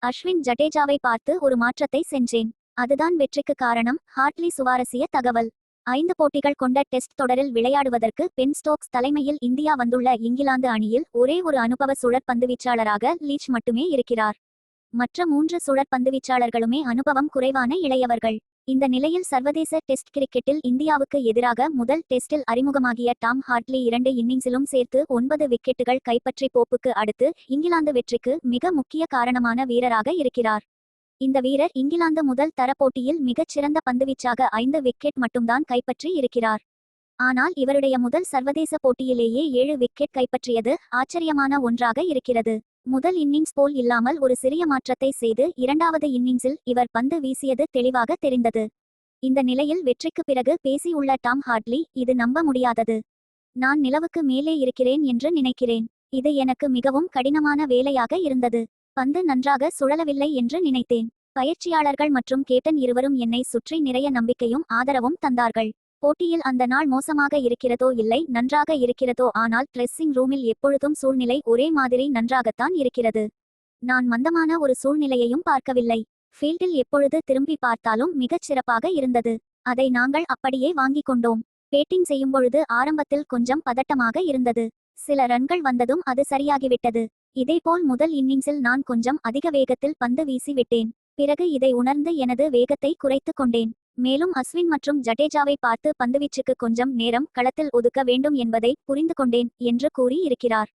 அஸ்வின் ஜடேஜாவை பார்த்து ஒரு மாற்றத்தை செஞ்சேன். அதுதான் வெற்றிக்கு காரணம். ஹார்ட்லி சுவாரஸ்ய தகவல். 5 போட்டிகள் கொண்ட டெஸ்ட் தொடரில் விளையாடுவதற்கு பென் ஸ்டோக்ஸ் தலைமையில் இந்தியா வந்துள்ள இங்கிலாந்து அணியில் ஒரே ஒரு அனுபவ சுழற்பந்துவீச்சாளராக லீச் மட்டுமே இருக்கிறார். மற்ற 3 சுழற்பந்துவீச்சாளர்களுமே அனுபவம் குறைவான இளையவர்கள். இந்த நிலையில் சர்வதேச டெஸ்ட் கிரிக்கெட்டில் இந்தியாவுக்கு எதிராக முதல் டெஸ்டில் அறிமுகமாகிய டாம் ஹார்ட்லி 2 இன்னிங்ஸிலும் சேர்த்து 9 விக்கெட்டுகள் கைப்பற்றி போப்புக்கு அடுத்து இங்கிலாந்து வெற்றிக்கு மிக முக்கிய காரணமான வீரராக இருக்கிறார். இந்த வீரர் இங்கிலாந்து முதல் தர போட்டியில் மிகச் சிறந்த பந்துவீச்சாக 5 விக்கெட் மட்டும்தான் கைப்பற்றி இருக்கிறார். ஆனால் இவருடைய முதல் சர்வதேச போட்டியிலேயே 7 விக்கெட் கைப்பற்றியது ஆச்சரியமான ஒன்றாக இருக்கிறது. முதல் இன்னிங்ஸ் போல் இல்லாமல் ஒரு சிறிய மாற்றத்தை செய்து இரண்டாவது இன்னிங்ஸில் இவர் பந்து வீசியது தெளிவாக தெரிந்தது. இந்த நிலையில் வெற்றிக்கு பிறகு பேசியுள்ள டாம் ஹார்ட்லி, இது நம்ப முடியாதது. நான் நிலவுக்கு மேலே இருக்கிறேன் என்று நினைக்கிறேன். இது எனக்கு மிகவும் கடினமான வேலையாக இருந்தது. பந்து நன்றாக சுழலவில்லை என்று நினைத்தேன். பயிற்சியாளர்கள் மற்றும் கேப்டன் இருவரும் என்னை சுற்றி நிறைய நம்பிக்கையும் ஆதரவும் தந்தார்கள். போட்டியில் அந்த நாள் மோசமாக இருக்கிறதோ இல்லை நன்றாக இருக்கிறதோ, ஆனால் ட்ரெஸ்ஸிங் ரூமில் எப்பொழுதும் சூழ்நிலை ஒரே மாதிரி நன்றாகத்தான் இருக்கிறது. நான் மந்தமான ஒரு சூழ்நிலையையும் பார்க்கவில்லை. ஃபீல்டில் எப்பொழுது திரும்பி பார்த்தாலும் மிகச் சிறப்பாக இருந்தது. அதை நாங்கள் அப்படியே வாங்கிக் கொண்டோம். பேட்டிங் செய்யும்பொழுது ஆரம்பத்தில் கொஞ்சம் பதட்டமாக இருந்தது. சில ரன்கள் வந்ததும் அது சரியாகிவிட்டது. இதேபோல் முதல் இன்னிங்ஸில் நான் கொஞ்சம் அதிக வேகத்தில் பந்து வீசி விட்டேன். பிறகு இதை உணர்ந்து எனது வேகத்தை குறைத்து கொண்டேன். மேலும் அஸ்வின் மற்றும் ஜடேஜாவை பார்த்து பந்துவீச்சுக்கு கொஞ்சம் நேரம் களத்தில் ஒதுக்க வேண்டும் என்பதை புரிந்து கொண்டேன் என்று கூறி இருக்கிறார்.